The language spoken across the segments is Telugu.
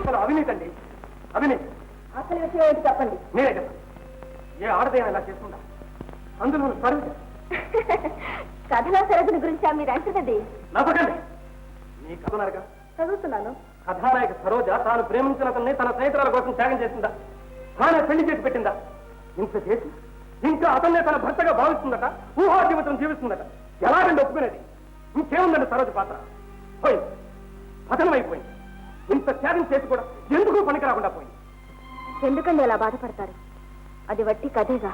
అసలు అవినీతి అండి, అవినీతి. అసలు విషయం ఏంటి చెప్పండి. మీరే చెప్పండి. ఏ ఆడదైనా ఇలా చేస్తుందా? అందులో సరోజ. కథలో సరోజని గురించి మీరు అంటున్నది నవ్వకండి. మీ కథనారుగా చదువుతున్నాను. కథానాయక సరోజ తాను ప్రేమించిన అతన్ని తన స్నేహితురాల కోసం త్యాగం చేసిందా? తానే పెళ్లి చేసి పెట్టిందా? ఇంత చేసి ఇంకా అతన్నే తన భర్తగా భావిస్తుందట, ఊహా జీవితం జీవిస్తుందట. ఎలాగండి ఒప్పుకునేది? ఇంకేముందండి సరోజ పాత్ర? పోయింది, పతనం అయిపోయింది. ఇంత త్యాగం చేసి కూడా ఎందుకు పనికి రాకుండా పోయింది. ఎందుకండి అలా బాధపడతారు? అది వట్టి కథేగా.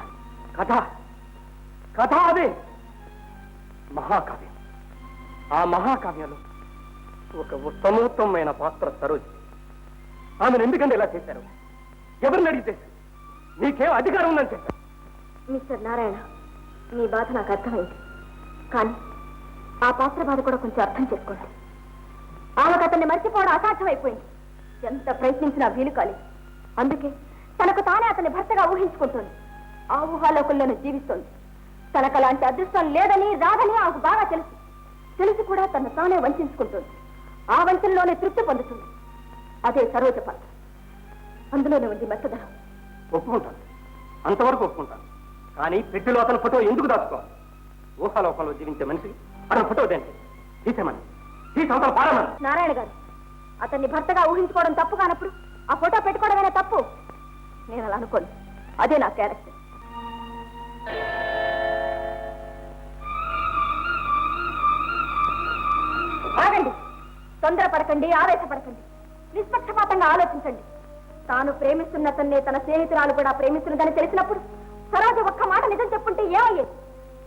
కథ కథ అదే మహాకావ్యం. ఆ మహాకావ్యంలో ఒక ఉత్తమోత్తమైన పాత్ర సరోజ. ఆమెను ఎందుకంటే ఇలా చేశారు? ఎవరిని అడిగి చేశారు? మీకేం అధికారం ఉందని చెప్పారు? మిస్టర్ నారాయణ, మీ బాధ నాకు అర్థమైంది. కానీ ఆ పాత్ర బాధ కూడా కొంచెం అర్థం చేసుకోండి. ఆమెకు అతన్ని మర్చిపోవడం అసాధ్యమైపోయింది. ఎంత ప్రయత్నించినా వీలు కాలేదు. అందుకే తనకు తానే అతన్ని భర్తగా ఊహించుకుంటోంది. ఆ ఊహాలోకంలోనే జీవిస్తోంది. తనకు అలాంటి అదృష్టం లేదని రాదని ఆమెకు బాగా తెలుసు. తెలిసి కూడా తను తానే వంచుకుంటోంది. ఆ వంచనలోనే తృప్తి పొందుతుంది. అదే సరోజ పాత్ర. అందులోనే ఉంది మెత్తదనం. ఒప్పుకుంటాను, అంతవరకు ఒప్పుకుంటాను. కానీ పెట్టిలో అతని ఫోటో ఎందుకు దాచుకోవాలి? ఊహాలోకంలో జీవించే మనిషి అతని ఫోటో దేంటి తీసేమని, తీసంతలు పాడమని. నారాయణ గారు, అతన్ని భర్తగా ఊహించుకోవడం తప్పు కానప్పుడు ఆ ఫోటో పెట్టుకోవడమేనా తప్పు? నేను అలా అనుకోను. అదే నా క్యారెక్టర్. ఆగండి, తొందరపడకండి, ఆవేశపడకండి. నిష్పక్షపాతంగా ఆలోచించండి. తాను ప్రేమిస్తున్న తన్నే తన స్నేహితురాలు కూడా ప్రేమిస్తున్నదని తెలిసినప్పుడు సరోజ ఒక్క మాట నిజం చెప్పుంటే ఏమయ్యేది?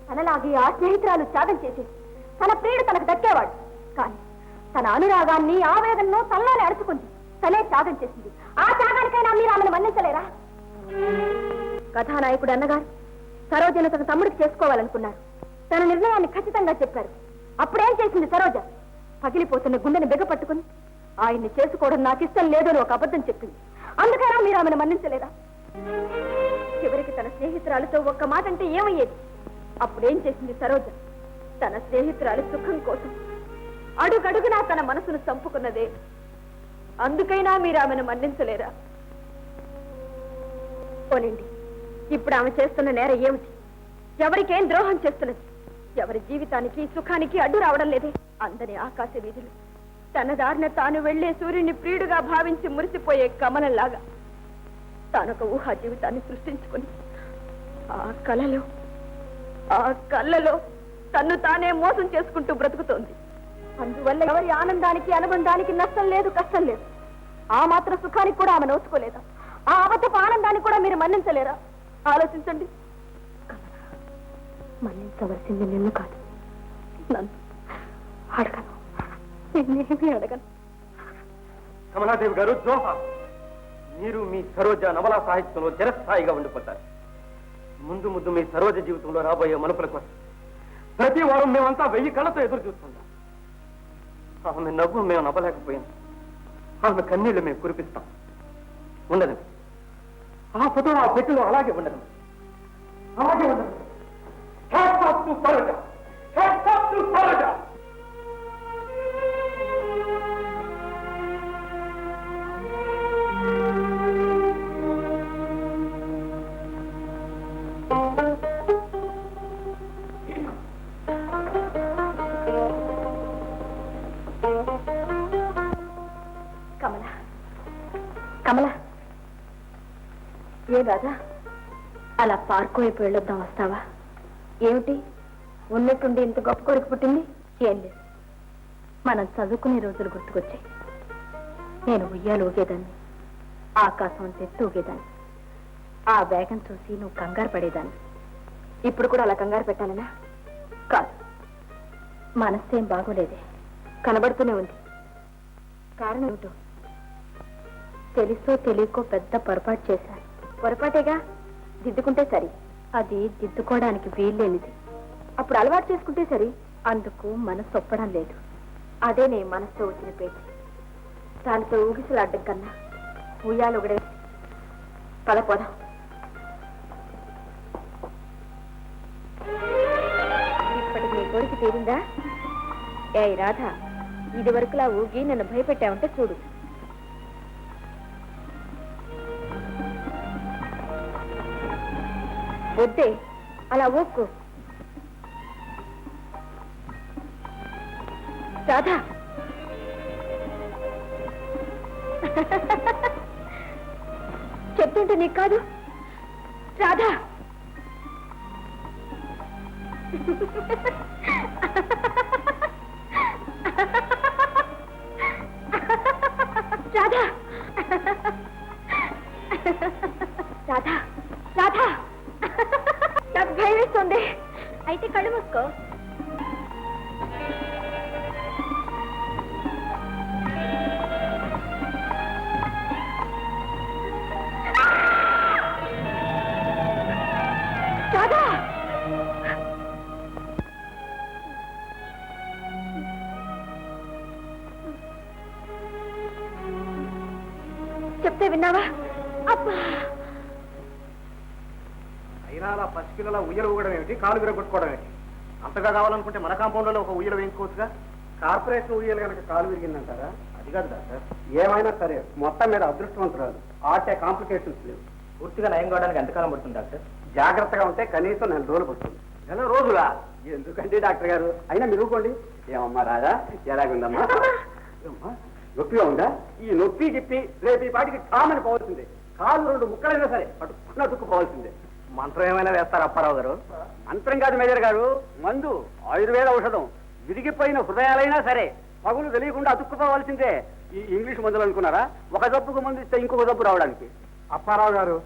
తనలాగే ఆ స్నేహితురాలు త్యాగం చేసేది. తన ప్రియుడు తనకు దక్కేవాడు. కానీ తన అనురాగాన్ని ఆవేదనను తనలోనే అడుచుకుంది. తనే త్యాగం చేసింది. ఆ త్యాగానికైనా మీరు ఆమెను మన్నించలేరా? కథానాయకుడు అన్నగారు సరోజను తన తమ్ముడికి చేసుకోవాలనుకున్నారు. తన నిర్ణయాన్ని ఖచ్చితంగా చెప్పారు. అప్పుడేం చేసింది సరోజ? పగిలిపోతున్న గుండెని బిగపట్టుకుని ఆయన్ని చేసుకోవడం నాకు ఇష్టం లేదు అని ఒక అబద్ధం చెప్పింది. అందుకైనా మీరు ఆమెను మన్నించలేదా? చివరికి తన స్నేహితురాలతో ఒక్క మాట అంటే ఏమయ్యేది? అప్పుడేం చేసింది సరోజ? తన స్నేహితురాలి సుఖం కోసం అడుగడుగునా తన మనసును చంపుకున్నదే. అందుకైనా మీరు ఆమెను మన్నించలేరా? పోనండి, ఇప్పుడు ఆమె చేస్తున్న నేరం ఏమిటి? ఎవరికేం ద్రోహం చేస్తున్నది? ఎవరి జీవితానికి సుఖానికి అడ్డు రావడం లేదే? అందని ఆకాశ వీధులు తన దారిన తాను వెళ్లే సూర్యుని ప్రియుడుగా భావించి మురిసిపోయే కమలంలాగా తానొక ఊహా జీవితాన్ని సృష్టించుకుని ఆ కళ్ళలో తన్ను తానే మోసం చేసుకుంటూ బ్రతుకుతోంది. అందువల్ల ఎవరి ఆనందానికి అనుబంధానికి నష్టం లేదు, కష్టం లేదు. ఆ మాత్రం సుఖానికి కూడా ఆమె నోచుకోలేదా? ఆ అబద్ధపు ఆనందాన్ని కూడా మీరు మన్నించలేరా? ఆలోచించండి. మన్నించవలసింది నిన్ను కాదు, నన్ను. అడగను, నిన్నేమీ అడగను. కమలాదేవి గారు, జోహార్. మీరు మీ సరోజ నవలా సాహిత్యంలో చిరస్థాయిగా ఉండిపోతారు. ముందు ముందు మీ సరోజ జీవితంలో రాబోయే మలుపుల కోసం ప్రతి వారం మేమంతా 1000 కళ్ళతో ఎదురు చూస్తుంటాం. ఆమె నవ్వు మేము నవ్వలేకపోయాం. ఆమె కన్నీళ్లు మేము కురిపిస్తాం. ఉండదు ఆ ఫోటో ఆ పెట్టిలో అలాగే ఉండదు, అలాగే ఉండదు. సరోజ, సరోజ. కమల, ఏ రాజా అలా పార్కు వైపు వెళ్ళొద్దాం, వస్తావా? ఏమిటి ఉన్నట్టుండి ఇంత గొప్ప కొడుకు పుట్టింది? ఏం లేదు, మనం చదువుకునే రోజులు గుర్తుకొచ్చాయి. నేను ఉయ్యాలు ఊగేదాన్ని, ఆకాశం తెత్తు ఊగేదాన్ని. ఆ వేగం చూసి నువ్వు కంగారు పడేదాన్ని. ఇప్పుడు కూడా అలా కంగారు పెట్టాలనా? కాదు, మనస్సేం బాగోలేదే, కనబడుతూనే ఉంది. కారణం ఏమిటో తెలుసో తెలియకో పెద్ద పొరపాటు చేశాను. పొరపాటేగా, దిద్దుకుంటే సరి. అది దిద్దుకోవడానికి వీల్లేనిది. అప్పుడు అలవాటు చేసుకుంటే సరి. అందుకు మనసు ఒప్పడం లేదు. అదే నీ మనసుతో వచ్చిన పేచి. దానితో ఊగిసలాడ్డం కన్నా ఉయ్యాలు ఒకడే. పదపోదాం. ఇప్పటికి నీ కోరిక తీరిందా? ఏ రాధ, ఇది వరకులా ఊగి నన్ను భయపెట్టావంటే చూడు. వద్దే, అలా ఊక్కు. రాధా, చెప్తుంటే నీకు కాదు. రాధా, రాధా, రాధా, రాధా, నాకు భయం వేస్తుంది. అయితే కళ్ళు మూసుకో. రాధా, చెప్తే విన్నావా? అబ్బా, అయినా అలా పసిపిల్లల ఉయ్యలు ఊగడం ఏమిటి, కాలు విరగొట్టుకోవడం ఏమిటి? అంతగా కావాలనుకుంటే మన కాంపౌండ్లో ఒక ఉయ్యలు వేయించుకోవచ్చుగా. కార్పొరేషన్ ఉయ్యలు కనుక కాలు విరిగిందంటారా? అది కాదు డాక్టర్. ఏమైనా సరే మొత్తం మీద అదృష్టవంతురాలు. ఆటే కాంప్లికేషన్స్ లేవు. పూర్తిగా నయం కావడానికి ఎంతకాలం పడుతుంది డాక్టర్? జాగ్రత్తగా ఉంటే కనీసం 4 రోజులు పడుతుంది. 4 రోజులా? ఎందుకంటే డాక్టర్ గారు, అయినా మీరు ఊరుకోండి. ఏమమ్మా రాదా, ఎలాగుందమ్మా? నొప్పిగా ఉందా? ఈ నొప్పి గిప్పి రేపు ఈ పాటికి టామని పోవాల్సిందే. కాలు 2 ముక్కలైనా సరే పట్టుకున్న దుక్కుపోవాల్సిందే. మంత్రం ఏమైనా వేస్తారు అప్పారావు గారు? మంత్రం కాదు మేజర్ గారు, మందు, ఆయుర్వేద ఔషధం. విరిగిపోయిన హృదయాలైనా సరే పగులు తెలియకుండా అతుక్కుపోవాల్సిందే. ఈ ఇంగ్లీష్ మందులు అనుకున్నారా? ఒక జబ్బుకు మందు ఇస్తే ఇంకొక జబ్బు రావడానికి. అప్పారావు గారు,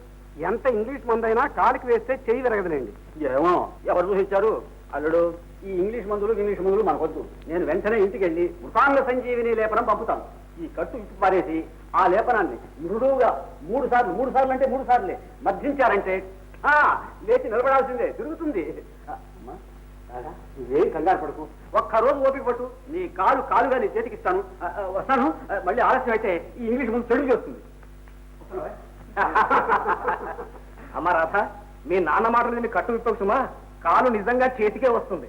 ఎంత ఇంగ్లీష్ మందైనా కాలికి వేస్తే చెయ్యి విరగదులేండి. ఏమో, ఎవరు చూసించారు? అల్లుడు, ఈ ఇంగ్లీష్ మందులు మనకొద్దు. నేను వెంటనే ఇంటికి వెళ్ళి మృతాంగ సంజీవిని లేపనం పంపుతాను. ఈ కట్టు ఇప్పు పారేసి ఆ లేపనాన్ని మృదువుగా 3 సార్లు అంటే 3 సార్లే మర్జించారంటే లేచి నిలబడాల్సిందే, తిరుగుతుంది. నువ్వేం కంగారు పడుకు, ఒక్కరోజు ఓపిక పట్టు. నీ కాలుగా నీ చేతికిస్తాను. వస్తాను. మళ్ళీ ఆలస్యం అయితే ఈ ఇంగ్లీష్ ముందు తెలుగు చేస్తుంది. అమ్మా రాధ, మీ నాన్న మాటలు నేను కట్టు విప్పకు సుమా, కాలు నిజంగా చేతికే వస్తుంది.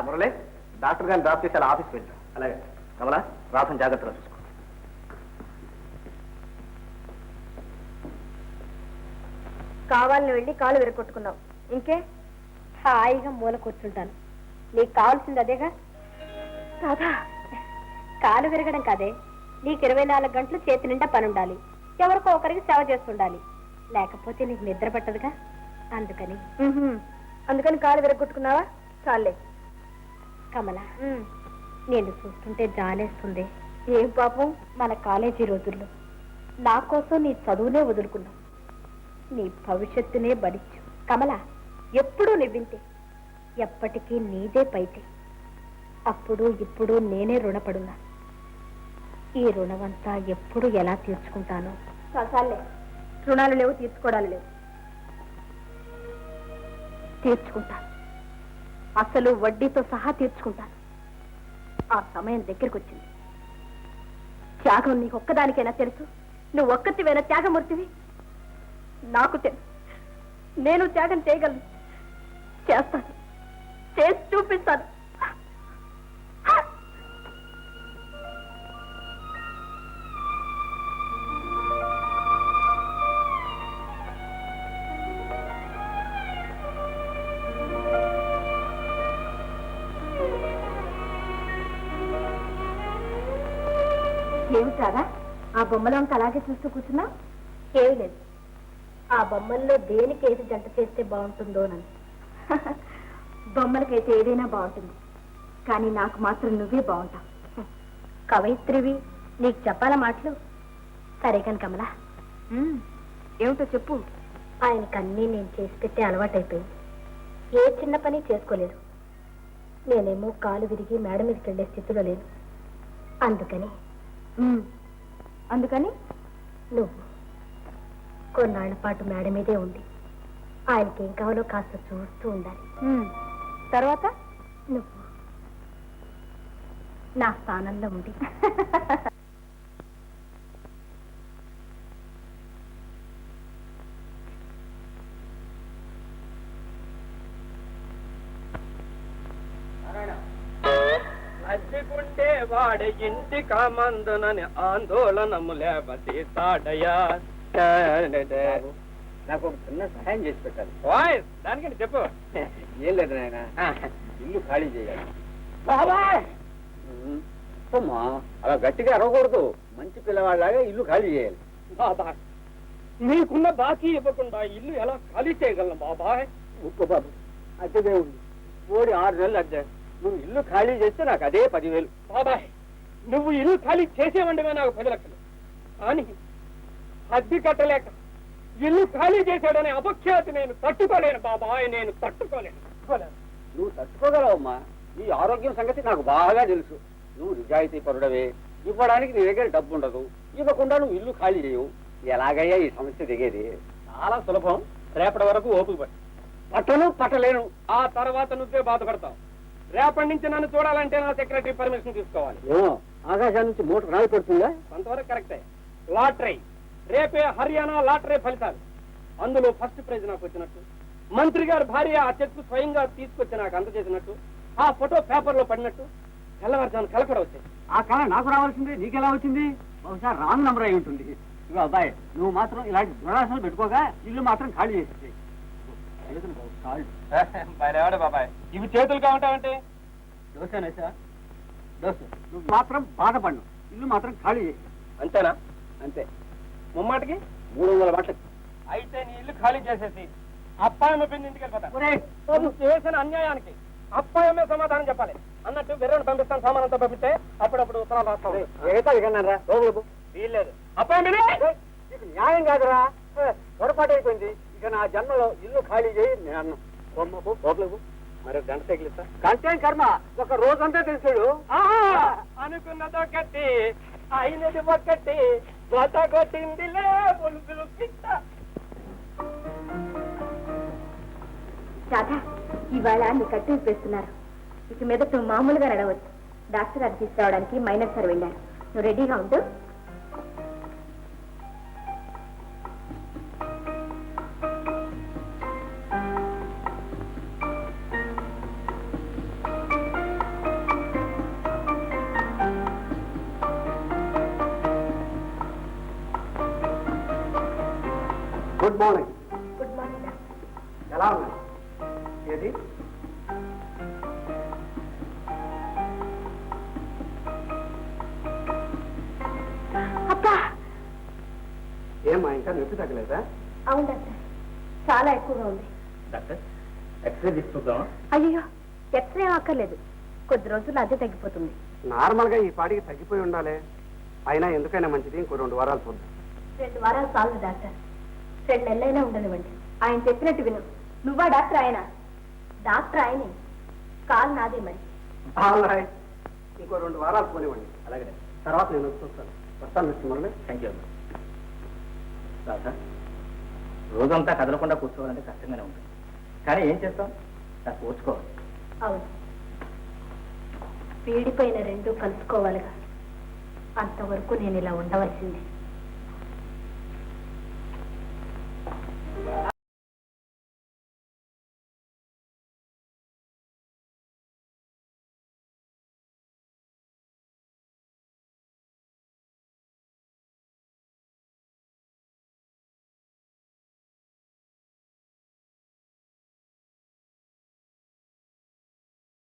మురళి, డాక్టర్ గారిని డ్రాప్ చేసి అలా ఆఫీస్కి వెళ్ళాం. అలాగే కమలా, రాధను జాగ్రత్తగా చూసుకో. కావాలని వెళ్ళి కాలు విరగొట్టుకున్నావు. ఇంకే హాయిగా మూల కూర్చుంటాను. నీకు కావాల్సింది అదేగా. రాధా, కాలు విరగడం కాదే, నీకు 24 గంటలు చేతి నిండా పని ఉండాలి. ఎవరికో ఒకరికి సేవ చేస్తుండాలి. లేకపోతే నీకు నిద్ర పట్టదుగా. అందుకని కాలు విరగొట్టుకున్నావా? చాలే. కమల, నేను చూస్తుంటే జాలేస్తుంది. ఏం పాపం? మన కాలేజీ రోజుల్లో నా కోసం నీ చదువునే వదులుకున్నావు. నీ భవిష్యత్తునే బడిచ్చు. కమల, ఎప్పుడూ నివ్వింతే, ఎప్పటికీ నీదే పైతే. అప్పుడు ఇప్పుడు నేనే రుణపడున్నా. ఈ రుణమంతా ఎప్పుడు ఎలా తీర్చుకుంటానో. చాలే, రుణాలు లేవు, తీర్చుకోవడాలు లేవు. తీర్చుకుంటాను, అసలు వడ్డీతో సహా తీర్చుకుంటాను. ఆ సమయం దగ్గరికి వచ్చింది. త్యాగం నీకు ఒక్కదానికైనా తెలుసు? నువ్వు ఒక్కతివైనా త్యాగమూర్తివి? నాకు తెలుసు, నేను త్యాగం చేయగలను. చేస్తాను, చేసి చూపిస్తాను. ఏమిటారా ఆ బొమ్మలో అంత అలాగే చూస్తూ కూర్చున్నా? ఏమి లేదు, ఆ బొమ్మల్లో దేనికి ఏది జంట చేస్తే బాగుంటుందోనని. బొమ్మలకైతే ఏదైనా బాగుంటుంది, కానీ నాకు మాత్రం నువ్వే బాగుంటావు. కవయిత్రివి, నీకు చెప్పాలా మాటలు? సరే కాని కమలా, ఏమిటో చెప్పు. ఆయనకన్నీ నేను చేసి పెట్టే అలవాటైపోయింది. ఏ చిన్న పని చేసుకోలేదు. నేనేమో కాలు విరిగి మేడ మీదకి వెళ్ళే స్థితిలో లేను. అందుకని నువ్వు కొన్నాళ్ల పాటు మేడ మీదే ఉండి ఆయనకి ఏం కావాలో కాస్త చూస్తూ ఉండాలి. తర్వాత నువ్వు నా స్థానంలో ఉండి అద్దెకుంటే వాడి ఇంటి కామందునని ఆందోళనము లేవతీస్తాడయా. నాకు ఒక చిన్న సహాయం చేసి పెట్టాలి. దానికంటే చెప్పు. ఏం లేదు నాయన, ఇల్లు ఖాళీ చేయాలి. బాబాయ్ అమ్మా, అలా గట్టిగా అరవకూడదు. మంచి పిల్లవాళ్ళలాగా ఇల్లు ఖాళీ చేయాలి. బాబాయ్, మీకున్న బాకీ ఇవ్వకుండా ఇల్లు ఎలా ఖాళీ చేయగలను బాబాయ్? ఉప్పు బాబు, అద్దెదే ఉంది. ఓడి 6 నెలలు అద్దె. నువ్వు ఇల్లు ఖాళీ చేస్తే నాకు అదే 10,000. బాబాయ్, నువ్వు ఇల్లు ఖాళీ చేసేవండివే నాకు 10 లక్షలు. కానీ అద్దె కట్టలేక ఇల్లు ఖాళీ చేశాడనే అపఖ్యాతి నేను తట్టుకోలేను బాబాయ్, నేను తట్టుకోలేను. నువ్వు తట్టుకోగలవమ్మా. నీ ఆరోగ్యం సంగతి నాకు బాగా తెలుసు. నువ్వు నిజాయితీ పరుడవే. ఇవ్వడానికి నీ దగ్గర డబ్బు ఉండదు. ఇవ్వకుండా నువ్వు ఇల్లు ఖాళీ చేయవు. ఎలాగయ్యా ఈ సమస్య దిగేది? చాలా సులభం. రేపటి వరకు ఓపిక పట్టు. పట్టను పట్టలేను. ఆ తర్వాత నువ్వే బాధపడతావు. రేపటి నుంచి నన్ను చూడాలంటే నా సెక్రటరీ పర్మిషన్ తీసుకోవాలి. ఏమో, ఆకాశం నుంచి మూట రాయి పడుతుందా? కొంతవరకు కరెక్టే. లాటరీ రేపే హర్యానా లాటరీ ఫలితాలు. అందులో ఫస్ట్ ప్రైజ్ నాకు వచ్చినట్టు, మంత్రి గారి భార్య ఆ చెక్కు స్వయంగా తీసుకొచ్చి నాకు అందజేసినట్టు, ఆ ఫోటో పేపర్ లో పడినట్టు తెల్లవారుజాను కల కూడా వచ్చాయి. ఆ కళ నాకు రావాల్సింది, నీకెలా వచ్చింది? బహుశా రాంగ్ నంబర్ అయి ఉంటుంది. ఇగో అబ్బాయి, నువ్వు మాత్రం ఇలాంటి దురాశలు పెట్టుకోగా ఇల్లు మాత్రం ఖాళీ చేసేది. బాబాయ్, ఇవి చేతులు కావంటావంటే దోశ నువ్వు మాత్రం బాధపడ్ను. ఇల్లు మాత్రం ఖాళీ చేసి. అంతేనా? అంతే. ముమ్మాటికి 300 మాటలు. అయితే నీ ఇల్లు ఖాళీ చేసేసి అప్పాయమ్మ పిండి ఇంటికి వెళ్ళిపోతా. నువ్వు చేసిన అన్యాయానికి అప్పాయమ్మే సమాధానం చెప్పాలి అన్నట్టు వెర్రను పంపిస్తాను. సామానంతో పంపిస్తే అప్పుడప్పుడు ఉత్తరాలు రాస్తావు. వీల్లేదు. అప్పాయమ్మ నీకు న్యాయం కాదురా. పొరపాటు అయిపోయింది. ఇక నా జన్మలో ఇల్లు ఖాళీ చేయి నేను పోట్లేదు. మరి గంట తగిలిస్తా. కంటేం కర్మ, ఒక రోజంతా తెలిసాడు. అనుకున్నదో కట్టి అయినది ఒక్కటి గత కొట్టిందిలే పులుసులు పిట్ట. రాధా, ఇవాళ నీ కట్టు ఇప్పేస్తున్నారు. ఇక మీద నువ్వు మామూలుగా నడవచ్చు. డాక్టర్ గారు తీసుకురావడానికి మైనర్ సార్ వెళ్ళారు. నువ్వు రెడీగా ఉంటూ. Good morning. Good morning. ఎలా ఉన్నా? ఏది అబ్బా, ఏమా ఇంకా నొప్పి తగ్గలేదా? అవును డాక్టర్, చాలా ఎక్కువగా ఉంది. డాక్టర్, ఎక్స్రే తీసుకుందామా? అయ్యో, ఎక్స్రే అక్కర్లేదు. కొద్ది రోజులు అదే తగ్గిపోతుంది. నార్మల్ గా ఈ పాటికి తగ్గిపోయి ఉండాలి. అయినా ఎందుకైనా మంచిది, ఇంకో 2 వారాలు చూద్దాం. 2 వారాలు చాలు డాక్టర్. 2 నెలలైనా ఉండనివ్వండి. ఆయన చెప్పినట్టు విను. నువ్వా డాక్టర్? ఆయన డాక్టర్ ఆయనే. కాలు నాదే మరి. ఇంకో 2 వారాలు పోనివ్వండి. అలాగే. తర్వాత నేను చూస్తాను. వస్తాను mister Murali. Thank you. Radha, రోజంతా కదలకుండా కూర్చోవాలంటే కష్టంగానే ఉంటుంది. కానీ ఏం చేస్తాం, నాకు కూర్చుకోవాలి. అవును, వీడిపోయిన 2 కలుసుకోవాలిగా. అంతవరకు నేను ఇలా ఉండవలసింది.